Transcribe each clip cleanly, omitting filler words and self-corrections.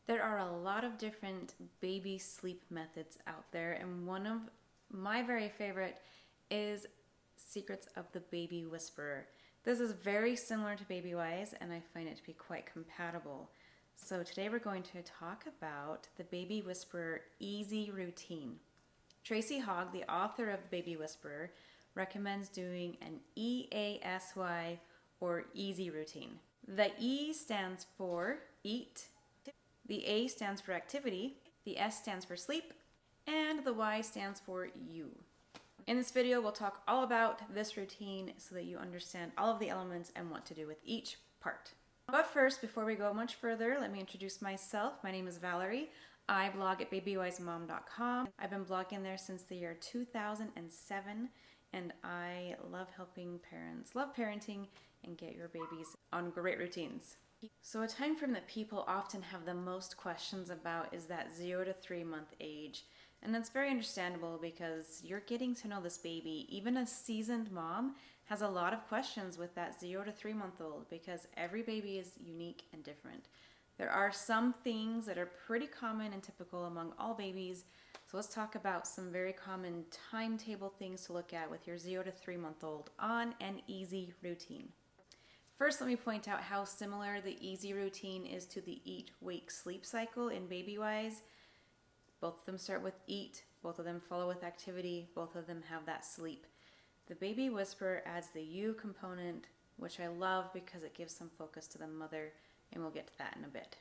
There are a lot of different baby sleep methods out there, and one of my very favorite is Secrets of the Baby Whisperer. This is very similar to Babywise, and I find it to be quite compatible. So today we're going to talk about the Baby Whisperer Easy Routine. Tracy Hogg, the author of Baby Whisperer, recommends doing an E.A.S.Y or easy routine. The E stands for eat, the A stands for activity, the S stands for sleep, and the Y stands for you. In this video, we'll talk all about this routine so that you understand all of the elements and what to do with each part. But first, before we go much further, let me introduce myself. My name is Valerie. I blog at babywisemom.com. I've been blogging there since the year 2007, and I love helping parents love parenting and get your babies on great routines. So a time frame that people often have the most questions about is that 0 to 3 month age. And that's very understandable because you're getting to know this baby. Even a seasoned mom has a lot of questions with that 0 to 3 month old because every baby is unique and different. There are some things that are pretty common and typical among all babies. So let's talk about some very common timetable things to look at with your 0 to 3 month old on an easy routine. First, let me point out how similar the easy routine is to the eat, wake, sleep cycle in Babywise. Both of them start with eat, both of them follow with activity, both of them have that sleep. The Baby Whisperer adds the you component, which I love because it gives some focus to the mother, and we'll get to that in a bit.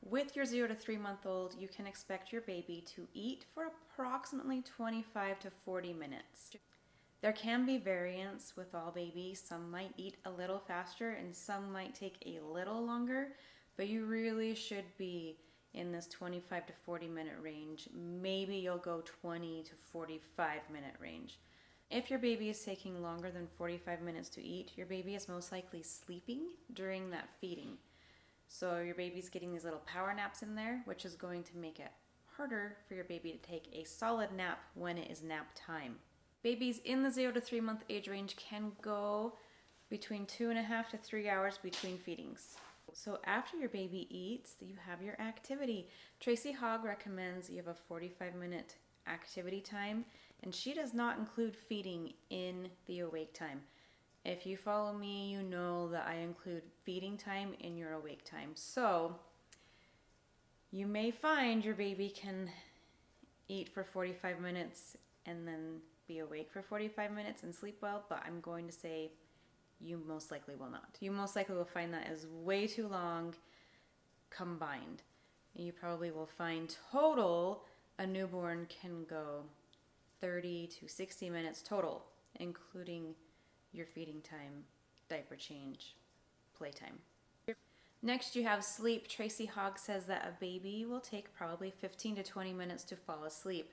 With your 0 to 3 month old, you can expect your baby to eat for approximately 25 to 40 minutes. There can be variance with all babies. Some might eat a little faster and some might take a little longer, but you really should be in this 25 to 40 minute range. Maybe you'll go 20 to 45 minute range. If your baby is taking longer than 45 minutes to eat, your baby is most likely sleeping during that feeding. So your baby's getting these little power naps in there, which is going to make it harder for your baby to take a solid nap when it is nap time. Babies in the 0 to 3 month age range can go between 2.5 to 3 hours between feedings. So after your baby eats, you have your activity. Tracy Hogg recommends you have a 45-minute activity time, and she does not include feeding in the awake time. If you follow me, you know that I include feeding time in your awake time. So you may find your baby can eat for 45 minutes and then be awake for 45 minutes and sleep well, but I'm going to say you most likely will not. You most likely will find that is way too long combined. And you probably will find total a newborn can go 30 to 60 minutes total, including your feeding time, diaper change, playtime. Next, you have sleep. Tracy Hogg says that a baby will take probably 15 to 20 minutes to fall asleep.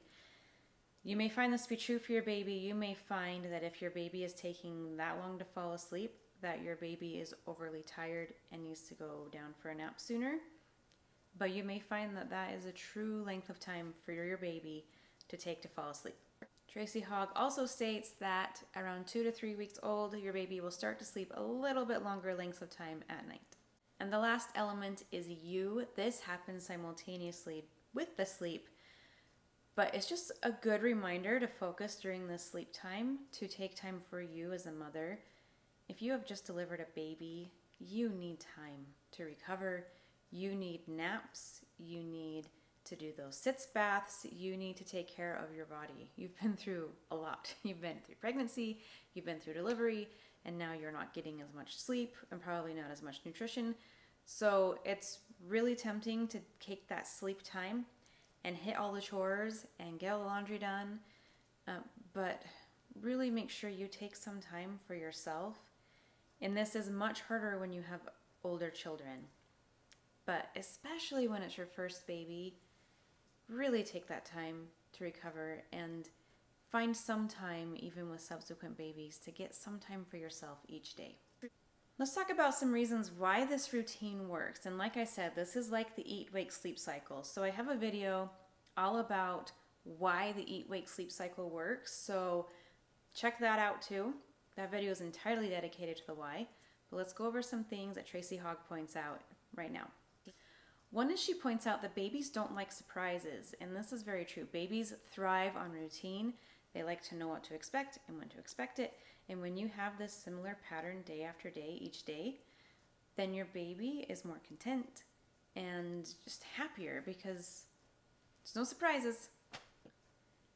You may find this to be true for your baby. You may find that if your baby is taking that long to fall asleep, that your baby is overly tired and needs to go down for a nap sooner. But you may find that that is a true length of time for your baby to take to fall asleep. Tracy Hogg also states that around 2 to 3 weeks old, your baby will start to sleep a little bit longer lengths of time at night. And the last element is you. This happens simultaneously with the sleep, but it's just a good reminder to focus during the sleep time, to take time for you as a mother. If you have just delivered a baby, you need time to recover. You need naps. You need to do those sitz baths. You need to take care of your body. You've been through a lot. You've been through pregnancy, you've been through delivery, and now you're not getting as much sleep and probably not as much nutrition. So it's really tempting to take that sleep time and hit all the chores and get all the laundry done, but really make sure you take some time for yourself. And this is much harder when you have older children, but especially when it's your first baby, really take that time to recover and find some time, even with subsequent babies, to get some time for yourself each day. Let's talk about some reasons why this routine works. And like I said, this is like the eat, wake, sleep cycle. So I have a video all about why the eat, wake, sleep cycle works. So check that out too. That video is entirely dedicated to the why. But let's go over some things that Tracy Hogg points out right now. One is she points out that babies don't like surprises, and this is very true. Babies thrive on routine. They like to know what to expect and when to expect it. And when you have this similar pattern day after day, each day, then your baby is more content and just happier because there's no surprises.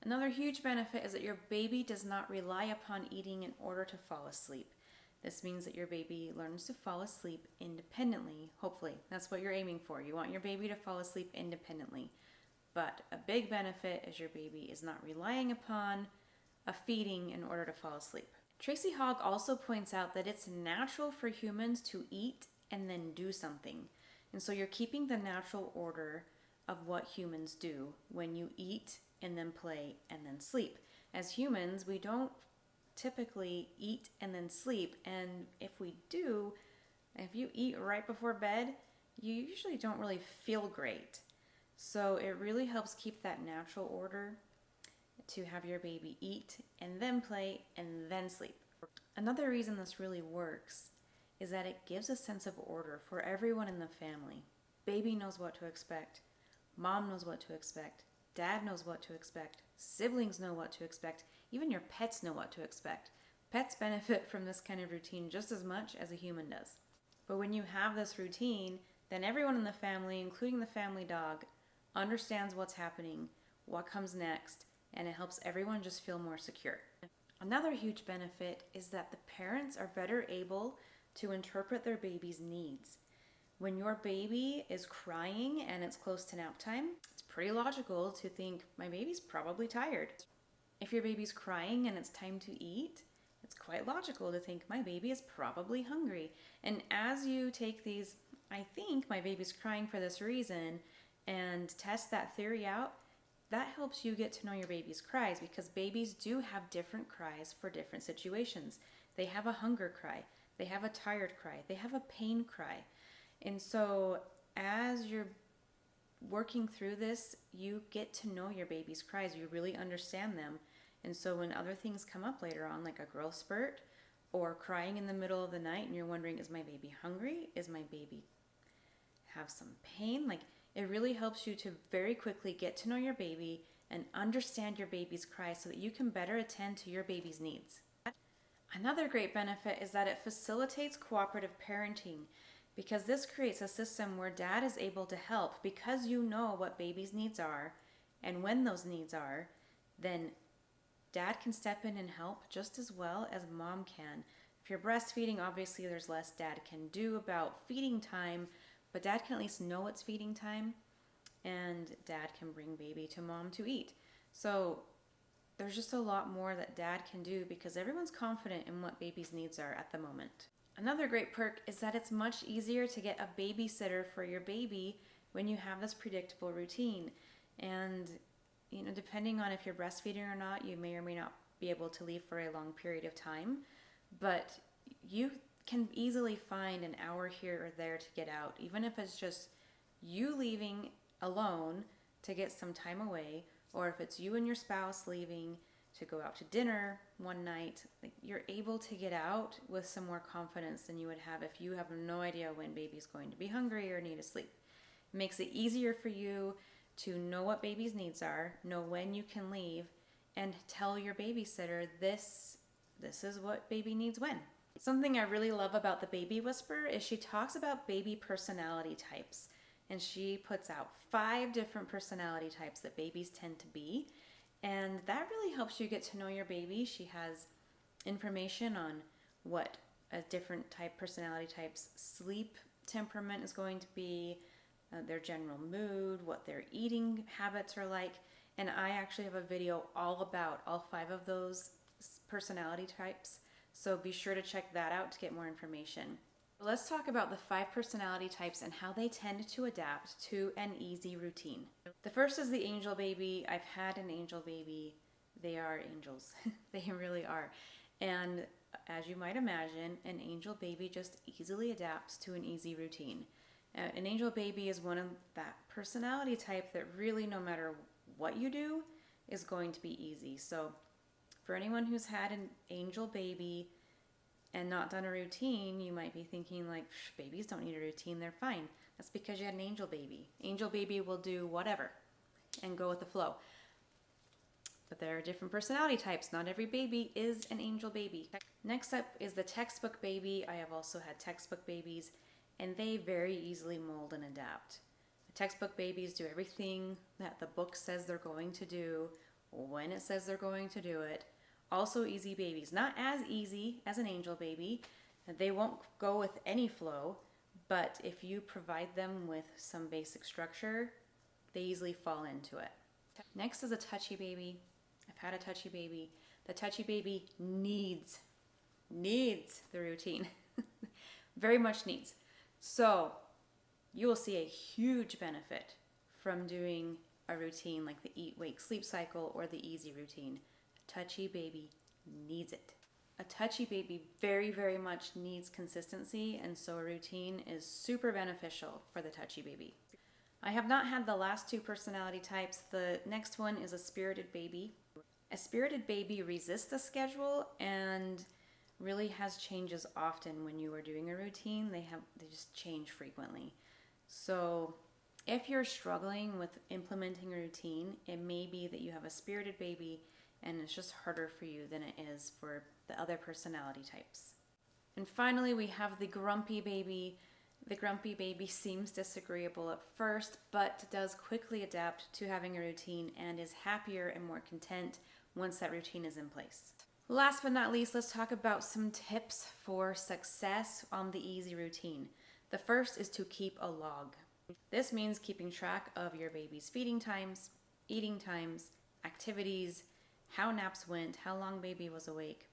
Another huge benefit is that your baby does not rely upon eating in order to fall asleep. This means that your baby learns to fall asleep independently, hopefully. That's what you're aiming for. You want your baby to fall asleep independently. But a big benefit is your baby is not relying upon a feeding in order to fall asleep. Tracy Hogg also points out that it's natural for humans to eat and then do something. And so you're keeping the natural order of what humans do when you eat and then play and then sleep. As humans, we don't typically eat and then sleep, and if we do, if you eat right before bed, you usually don't really feel great. So it really helps keep that natural order to have your baby eat and then play and then sleep. Another reason this really works is that it gives a sense of order for everyone in the family. Baby knows what to expect, mom knows what to expect, dad knows what to expect, siblings know what to expect, even your pets know what to expect. Pets benefit from this kind of routine just as much as a human does. But when you have this routine, then everyone in the family, including the family dog, understands what's happening, what comes next, and it helps everyone just feel more secure. Another huge benefit is that the parents are better able to interpret their baby's needs. When your baby is crying and it's close to nap time, it's pretty logical to think, my baby's probably tired. If your baby's crying and it's time to eat, it's quite logical to think, my baby is probably hungry. And as you take these, I think my baby's crying for this reason, and test that theory out, that helps you get to know your baby's cries, because babies do have different cries for different situations. They have a hunger cry, they have a tired cry, they have a pain cry. And so as you're working through this, you get to know your baby's cries, you really understand them. And so when other things come up later on, like a growth spurt or crying in the middle of the night and you're wondering, is my baby hungry? Is my baby have some pain? Like, it really helps you to very quickly get to know your baby and understand your baby's cries so that you can better attend to your baby's needs. Another great benefit is that it facilitates cooperative parenting, because this creates a system where dad is able to help because you know what baby's needs are, and when those needs are, then dad can step in and help just as well as mom can. If you're breastfeeding, obviously there's less dad can do about feeding time, but dad can at least know it's feeding time, and dad can bring baby to mom to eat. So there's just a lot more that dad can do because everyone's confident in what baby's needs are at the moment. Another great perk is that it's much easier to get a babysitter for your baby when you have this predictable routine. And depending on if you're breastfeeding or not, you may or may not be able to leave for a long period of time, but you can easily find an hour here or there to get out, even if it's just you leaving alone to get some time away, or if it's you and your spouse leaving to go out to dinner one night. You're able to get out with some more confidence than you would have if you have no idea when baby's going to be hungry or need to sleep. It makes it easier for you to know what baby's needs are, know when you can leave, and tell your babysitter this is what baby needs when. Something I really love about the Baby Whisperer is she talks about baby personality types, and she puts out 5 different personality types that babies tend to be, and that really helps you get to know your baby. She has information on what a different personality type's sleep temperament is going to be, their general mood, what their eating habits are like, and I actually have a video all about all 5 of those personality types, so be sure to check that out to get more information. Let's talk about the 5 personality types and how they tend to adapt to an easy routine. The first is the angel baby. I've had an angel baby. They are angels. They really are. And as you might imagine, an angel baby just easily adapts to an easy routine. An angel baby is one of that personality type that really, no matter what you do, is going to be easy. So for anyone who's had an angel baby and not done a routine, you might be thinking like, babies don't need a routine, they're fine. That's because you had an angel baby. Angel baby will do whatever and go with the flow. But there are different personality types. Not every baby is an angel baby. Next up is the textbook baby. I have also had textbook babies, and they very easily mold and adapt. The textbook babies do everything that the book says they're going to do, when it says they're going to do it. Also easy babies. Not as easy as an angel baby. They won't go with any flow, but if you provide them with some basic structure, they easily fall into it. Next is a touchy baby. I've had a touchy baby. The touchy baby needs the routine. Very much needs. So you will see a huge benefit from doing a routine like the eat, wake, sleep cycle or the easy routine. A touchy baby needs it. A touchy baby very, very much needs consistency, and so a routine is super beneficial for the touchy baby. I have not had the last two personality types. The next one is a spirited baby. A spirited baby resists the schedule and really has changes often. When you are doing a routine, they just change frequently. So if you're struggling with implementing a routine, it may be that you have a spirited baby and it's just harder for you than it is for the other personality types. And finally, we have the grumpy baby. The grumpy baby seems disagreeable at first, but does quickly adapt to having a routine and is happier and more content once that routine is in place. Last but not least, let's talk about some tips for success on the easy routine. The first is to keep a log. This means keeping track of your baby's feeding times, eating times, activities, how naps went, how long baby was awake.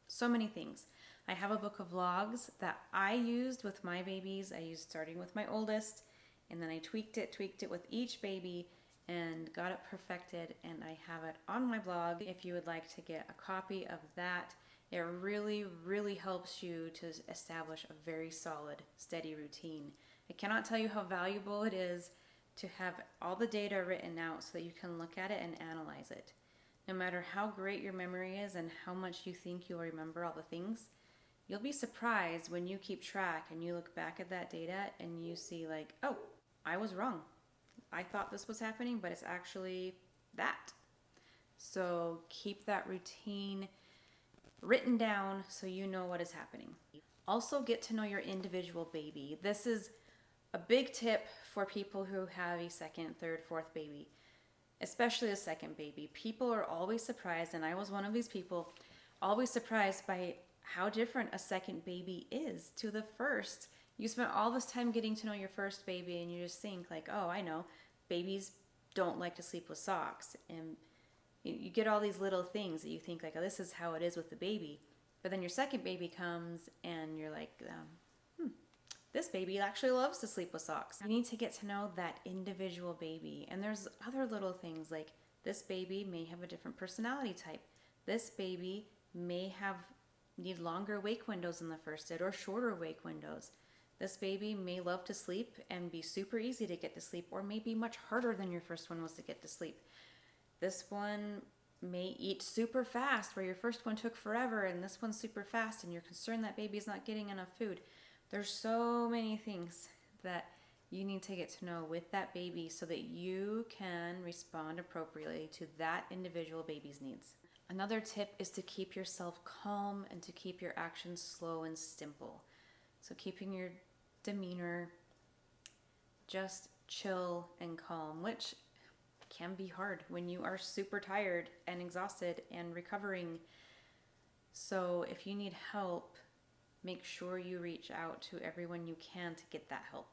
So many things. I have a book of logs that I used with my babies. I used starting with my oldest, and then I tweaked it with each baby and got it perfected, and I have it on my blog. If you would like to get a copy of that, it really, really helps you to establish a very solid, steady routine. I cannot tell you how valuable it is to have all the data written out so that you can look at it and analyze it. No matter how great your memory is and how much you think you'll remember all the things, you'll be surprised when you keep track and you look back at that data and you see like, oh, I was wrong. I thought this was happening, but it's actually that. So keep that routine written down so you know what is happening. Also get to know your individual baby. This is a big tip for people who have a second, third, fourth baby. Especially a second baby. People are always surprised, and I was one of these people, always surprised by how different a second baby is to the first. You spent all this time getting to know your first baby and you just think like, oh, I know, babies don't like to sleep with socks. And you get all these little things that you think like, oh, this is how it is with the baby. But then your second baby comes and you're like, this baby actually loves to sleep with socks. You need to get to know that individual baby. And there's other little things like this baby may have a different personality type. This baby may need longer wake windows than the first did or shorter wake windows. This baby may love to sleep and be super easy to get to sleep, or may be much harder than your first one was to get to sleep. This one may eat super fast where your first one took forever, and this one's super fast and you're concerned that baby's not getting enough food. There's so many things that you need to get to know with that baby so that you can respond appropriately to that individual baby's needs. Another tip is to keep yourself calm and to keep your actions slow and simple. So keeping your demeanor just chill and calm, which can be hard when you are super tired and exhausted and recovering. So if you need help, make sure you reach out to everyone you can to get that help.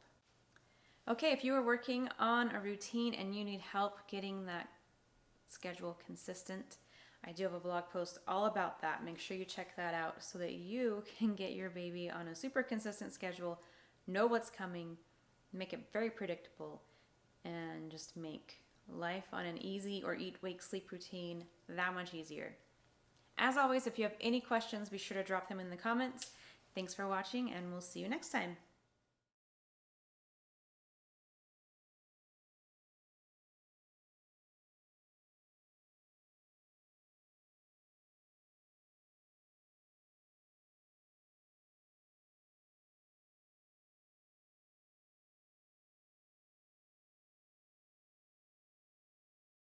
Okay, if you are working on a routine and you need help getting that schedule consistent, I do have a blog post all about that. Make sure you check that out so that you can get your baby on a super consistent schedule, know what's coming, make it very predictable, and just make life on an easy or eat, wake, sleep routine that much easier. As always, if you have any questions, be sure to drop them in the comments. Thanks for watching, and we'll see you next time.